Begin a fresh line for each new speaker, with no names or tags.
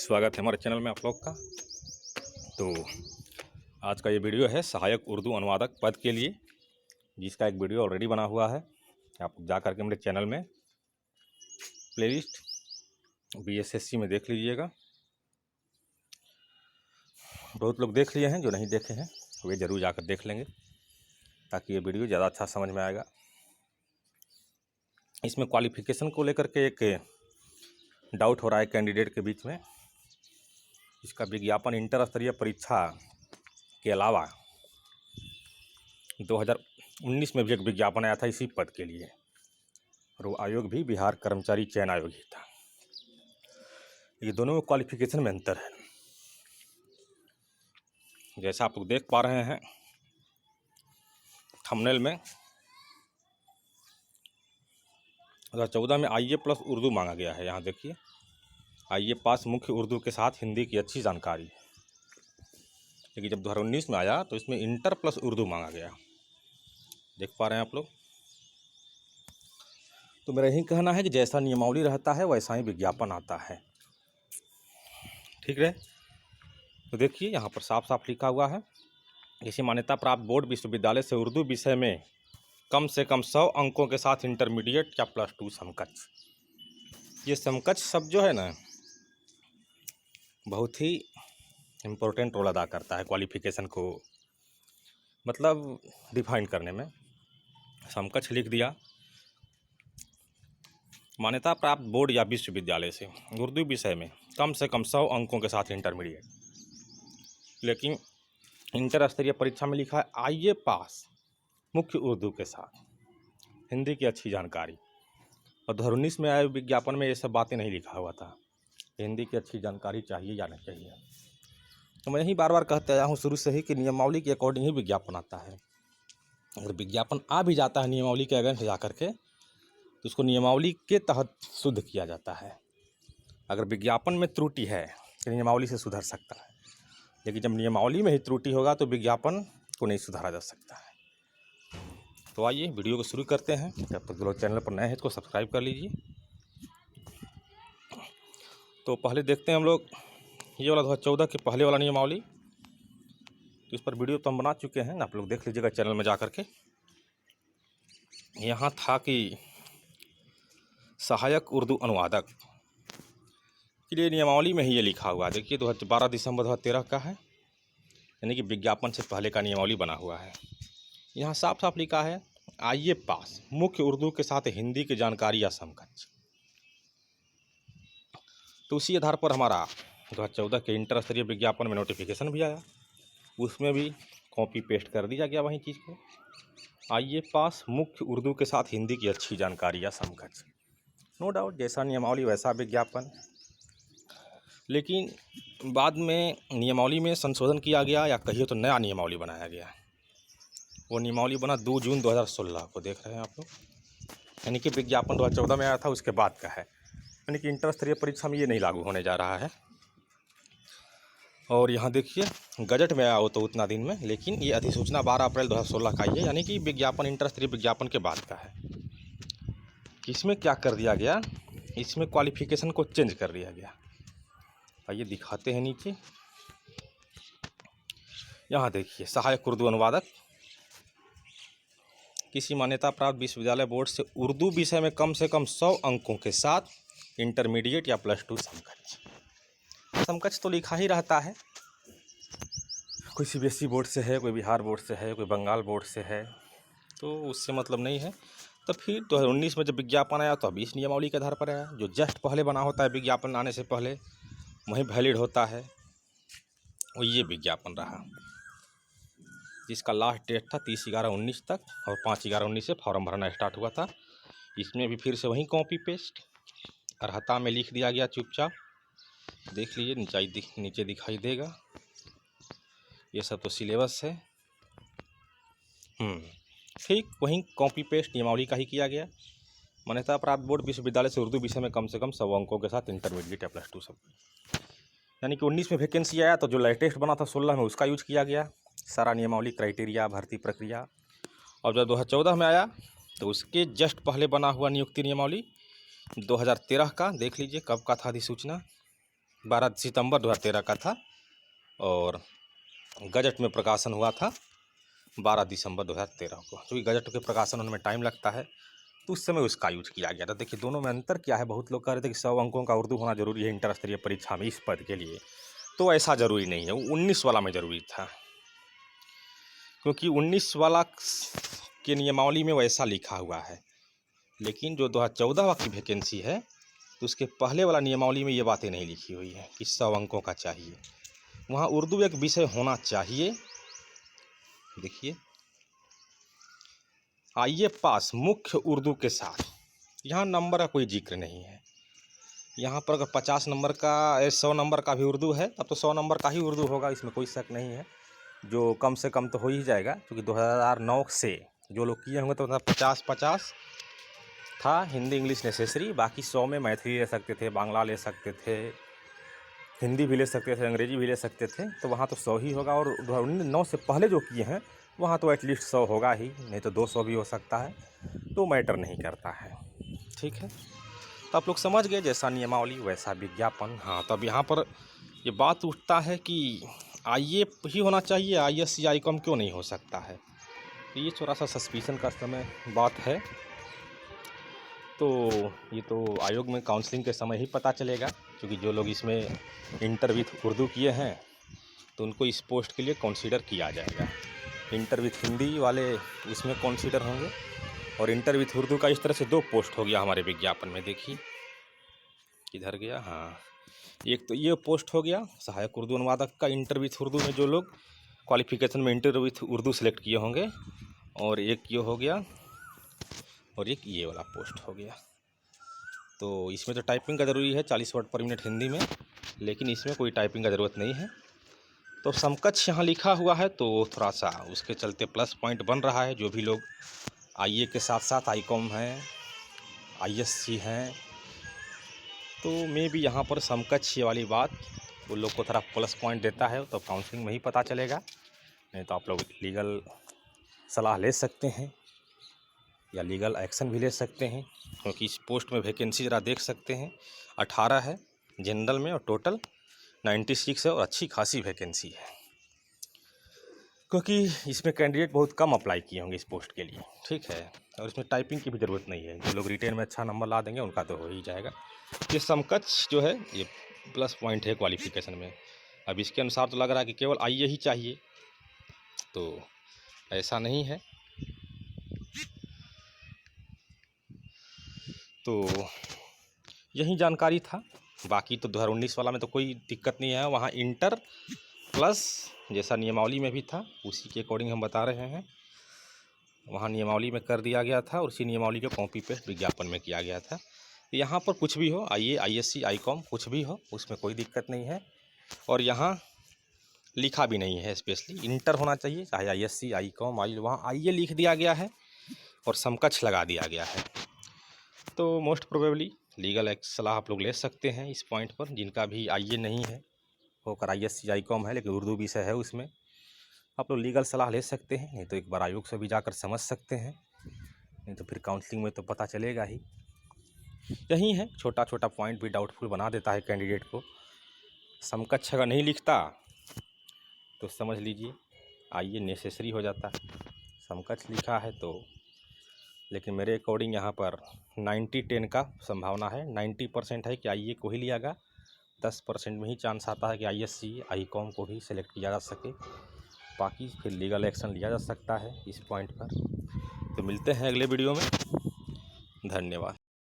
स्वागत है हमारे चैनल में आप लोग का। तो आज का ये वीडियो है सहायक उर्दू अनुवादक पद के लिए, जिसका एक वीडियो ऑलरेडी बना हुआ है। आप जा करके मेरे चैनल में प्लेलिस्ट BSSC में देख लीजिएगा। बहुत लोग देख लिए हैं, जो नहीं देखे हैं वे ज़रूर जाकर देख लेंगे, ताकि ये वीडियो ज़्यादा अच्छा समझ में आएगा। इसमें क्वालिफ़िकेशन को लेकर के एक डाउट हो रहा है कैंडिडेट के बीच में। इसका विज्ञापन इंटर स्तरीय परीक्षा के अलावा 2019 में भी एक विज्ञापन आया था इसी पद के लिए, और वो आयोग भी बिहार कर्मचारी चयन आयोग ही था। ये दोनों में क्वालिफिकेशन में अंतर है। जैसा आप लोग देख पा रहे हैं थंबनेल में, 2014 में IE प्लस उर्दू मांगा गया है। यहाँ देखिए, IE पास मुख्य उर्दू के साथ हिंदी की अच्छी जानकारी। लेकिन जब 2019 में आया तो इसमें इंटर प्लस उर्दू मांगा गया। देख पा रहे हैं आप लोग। तो मेरा यही कहना है कि जैसा नियमावली रहता है वैसा ही विज्ञापन आता है, ठीक है। तो देखिए यहाँ पर साफ साफ लिखा हुआ है, किसी मान्यता प्राप्त बोर्ड विश्वविद्यालय से उर्दू विषय में कम से कम 100 अंकों के साथ इंटरमीडिएट या +2 समकक्ष। ये समकक्ष शब्द जो है ना, बहुत ही इम्पोर्टेंट रोल अदा करता है क्वालिफ़िकेशन को मतलब डिफाइन करने में। समकक्ष लिख दिया, मान्यता प्राप्त बोर्ड या विश्वविद्यालय से उर्दू विषय में कम से कम 100 अंकों के साथ इंटरमीडिएट। लेकिन इंटर स्तरीय परीक्षा में लिखा है IE पास मुख्य उर्दू के साथ हिंदी की अच्छी जानकारी। और 2019 में आए विज्ञापन में ये सब बातें नहीं लिखा हुआ था, हिंदी की अच्छी जानकारी चाहिए या नहीं चाहिए। तो मैं यही बार बार कहते आया हूँ शुरू से ही कि नियमावली के अकॉर्डिंग ही विज्ञापन आता है। अगर विज्ञापन आ भी जाता है नियमावली के अगेंस्ट जा करके, तो उसको नियमावली के तहत शुद्ध किया जाता है। अगर विज्ञापन में त्रुटि है तो नियमावली से सुधर सकता है, लेकिन जब नियमावली में ही त्रुटि होगा तो विज्ञापन को नहीं सुधारा जा सकता है। तो आइए वीडियो को शुरू करते हैं। जब तक लोग चैनल पर नए हैं तो सब्सक्राइब कर लीजिए। तो पहले देखते हैं हम लोग ये वाला 2014 के पहले वाला नियमावली। तो इस पर वीडियो तो हम बना चुके हैं, आप लोग देख लीजिएगा चैनल में जा कर के। यहाँ था कि सहायक उर्दू अनुवादक के लिए नियमावली में ही ये लिखा हुआ है। देखिए 12 दिसंबर 2013 का है, यानी कि विज्ञापन से पहले का नियमावली बना हुआ है। यहाँ साफ साफ लिखा है IE पास मुख्य उर्दू के साथ हिंदी की जानकारी या समकक्ष। तो उसी आधार पर हमारा 2014 के इंटर स्तरीय विज्ञापन में नोटिफिकेशन भी आया, उसमें भी कॉपी पेस्ट कर दिया गया वही चीज़ को। IE पास मुख्य उर्दू के साथ हिंदी की अच्छी जानकारी या समकक्ष। नो डाउट जैसा नियमावली वैसा विज्ञापन। लेकिन बाद में नियमावली में संशोधन किया गया, या कहिए तो नया नियमावली बनाया गया। वो नियमावली बना 2 जून 2016 को, देख रहे हैं आप लोग। यानी कि विज्ञापन 2014 में आया था, उसके बाद का है। यानी कि इंटर स्तरीय परीक्षा में ये नहीं लागू होने जा रहा है। और यहाँ देखिए गजट में आया हो तो उतना दिन में, लेकिन ये अधिसूचना 12 अप्रैल 2016 का ही है, यानी कि विज्ञापन इंटर स्तरीय विज्ञापन के बाद का है। इसमें क्या कर दिया गया, इसमें क्वालिफिकेशन को चेंज कर दिया गया। आइए दिखाते हैं नीचे। यहाँ देखिए सहायक उर्दू अनुवादक, किसी मान्यता प्राप्त विश्वविद्यालय बोर्ड से उर्दू विषय में कम से कम 100 अंकों के साथ इंटरमीडिएट या +2 समकक्ष। समकक्ष तो लिखा ही रहता है, कोई CBSE बोर्ड से है, कोई बिहार बोर्ड से है, कोई बंगाल बोर्ड से है, तो उससे मतलब नहीं है। तो फिर 2019 में जब विज्ञापन आया तो अभी इस नियमावली के आधार पर आया, जो जस्ट पहले बना होता है विज्ञापन आने से पहले वही वैलिड होता है। और ये विज्ञापन रहा, जिसका लास्ट डेट था 30/11/19 तक, और 5/11/19 से फॉर्म भरना स्टार्ट हुआ था। इसमें भी फिर से वही कॉपी पेस्ट अर्हता में लिख दिया गया चुपचाप। देख लीजिए नीचे दिखाई देगा, ये सब तो सिलेबस है। ठीक वही कॉपी पेस्ट नियमावली का ही किया गया। मान्यता प्राप्त बोर्ड विश्वविद्यालय से उर्दू विषय में कम से कम 100 अंकों के साथ इंटरमीडिएट या +2 सब। यानी कि 19 में वैकेंसी आया तो जो लेटेस्ट बना था 16 में उसका यूज किया गया, सारा नियमावली, क्राइटेरिया, भर्ती प्रक्रिया। और जब 2014 में आया तो उसके जस्ट पहले बना हुआ नियुक्ति नियमावली 2013 का, देख लीजिए कब का था अधिसूचना, 12 सितंबर 2013 का था और गजट में प्रकाशन हुआ था 12 दिसंबर 2013 को। क्योंकि गजट के प्रकाशन होने में टाइम लगता है तो उस समय उसका यूज किया गया था। देखिए दोनों में अंतर क्या है। बहुत लोग कह रहे थे कि 100 अंकों का उर्दू होना जरूरी है इंटर स्तरीय परीक्षा में इस पद के लिए, तो ऐसा ज़रूरी नहीं है। 19 वाला में ज़रूरी था, क्योंकि 19 वाला के नियमावली में वैसा लिखा हुआ है। लेकिन जो 2014 की वैकेंसी है तो उसके पहले वाला नियमावली में ये बातें नहीं लिखी हुई है कि 100 अंकों का चाहिए। वहाँ उर्दू एक विषय होना चाहिए। देखिए, आइए पास मुख्य उर्दू के साथ, यहाँ नंबर का कोई जिक्र नहीं है। यहाँ पर अगर 50 नंबर का 100 नंबर का भी उर्दू है तब तो 100 नंबर का ही उर्दू होगा, इसमें कोई शक नहीं है। जो कम से कम तो हो ही जाएगा, क्योंकि 2009 से जो लोग किए होंगे तो 50-50 था हिंदी इंग्लिश नेसेसरी। बाकी 100 में मैथिली ले सकते थे, बांग्ला ले सकते थे, हिंदी भी ले सकते थे, अंग्रेजी भी ले सकते थे। तो वहाँ तो 100 ही होगा। और 2009 से पहले जो किए हैं वहाँ तो एटलीस्ट 100 होगा ही, नहीं तो 200 भी हो सकता है, तो मैटर नहीं करता है। ठीक है, तो आप लोग समझ गए, जैसा नियमावली वैसा विज्ञापन। हाँ, तब यहाँ पर ये बात उठता है कि आईए ही होना चाहिए, आईएससी आईकॉम क्यों नहीं हो सकता है। तो ये थोड़ा सा सस्पिशन का समय बात है। तो ये तो आयोग में काउंसलिंग के समय ही पता चलेगा, क्योंकि जो लोग इसमें इंटर विथ उर्दू किए हैं तो उनको इस पोस्ट के लिए कंसीडर किया जाएगा। इंटर विथ हिंदी वाले इसमें कंसीडर होंगे, और इंटर विथ उर्दू का इस तरह से 2 पोस्ट हो गया हमारे विज्ञापन में। देखिए किधर गया, हाँ, एक तो ये पोस्ट हो गया सहायक उर्दू अनुवादक का इंटर विथ उर्दू में, जो लोग क्वालिफिकेशन में इंटर विथ उर्दू सेलेक्ट किए होंगे, और एक ये हो गया, और एक ये वाला पोस्ट हो गया। तो इसमें तो टाइपिंग का ज़रूरी है 40 वर्ड पर मिनट हिंदी में, लेकिन इसमें कोई टाइपिंग का ज़रूरत नहीं है। तो समकक्ष यहाँ लिखा हुआ है, तो थोड़ा सा उसके चलते प्लस पॉइंट बन रहा है। जो भी लोग आईए के साथ साथ आईकॉम हैं, आईएससी हैं, तो मे भी यहाँ पर समकक्ष वाली बात उन लोग को थोड़ा प्लस पॉइंट देता है। तो काउंसलिंग में ही पता चलेगा, नहीं तो आप लोग लीगल सलाह ले सकते हैं या लीगल एक्शन भी ले सकते हैं। क्योंकि इस पोस्ट में वैकेंसी ज़रा देख सकते हैं, 18 है जनरल में, और टोटल 96 है, और अच्छी खासी वैकेंसी है। क्योंकि इसमें कैंडिडेट बहुत कम अप्लाई किए होंगे इस पोस्ट के लिए। ठीक है, और इसमें टाइपिंग की भी ज़रूरत नहीं है। जो लोग रिटेन में अच्छा नंबर ला देंगे उनका तो हो ही जाएगा। ये समकक्ष जो है ये प्लस पॉइंट है क्वालिफिकेशन में। अब इसके अनुसार तो लग रहा है कि केवल आईए ही चाहिए, तो ऐसा नहीं है। तो यही जानकारी था। बाकी तो 2019 वाला में तो कोई दिक्कत नहीं है। वहाँ इंटर प्लस जैसा नियमावली में भी था उसी के अकॉर्डिंग हम बता रहे हैं। वहाँ नियमावली में कर दिया गया था और उसी नियमावली को कॉपी पेस्ट विज्ञापन में किया गया था। यहाँ पर कुछ भी हो, आईए आईएससी आईकॉम कुछ भी हो, उसमें कोई दिक्कत नहीं है। और यहाँ लिखा भी नहीं है स्पेशली इंटर होना चाहिए, चाहे आईएससी आईकॉम आई, वहाँ आईए लिख दिया गया है और समकक्ष लगा दिया गया है। तो मोस्ट प्रोबेबली लीगल एक सलाह आप लोग ले सकते हैं इस पॉइंट पर। जिनका भी आईए नहीं है, होकर आईएससी आईकॉम है लेकिन उर्दू विषय है, उसमें आप लोग लीगल सलाह ले सकते हैं। नहीं तो एक बार आयोग से भी जाकर समझ सकते हैं, नहीं तो फिर काउंसलिंग में तो पता चलेगा ही। यही है, छोटा छोटा पॉइंट भी डाउटफुल बना देता है कैंडिडेट को। समकक्ष अगर नहीं लिखता तो समझ लीजिए आईए नेसेसरी हो जाता है। समकक्ष लिखा है तो, लेकिन मेरे अकॉर्डिंग यहाँ पर 90-10 का संभावना है। 90% है कि आईए को ही लिया गया, 10% में ही चांस आता है कि आईएससी आईकॉम को भी सिलेक्ट किया जा सके। बाकी फिर लीगल एक्शन लिया जा सकता है इस पॉइंट पर। तो मिलते हैं अगले वीडियो में। धन्यवाद।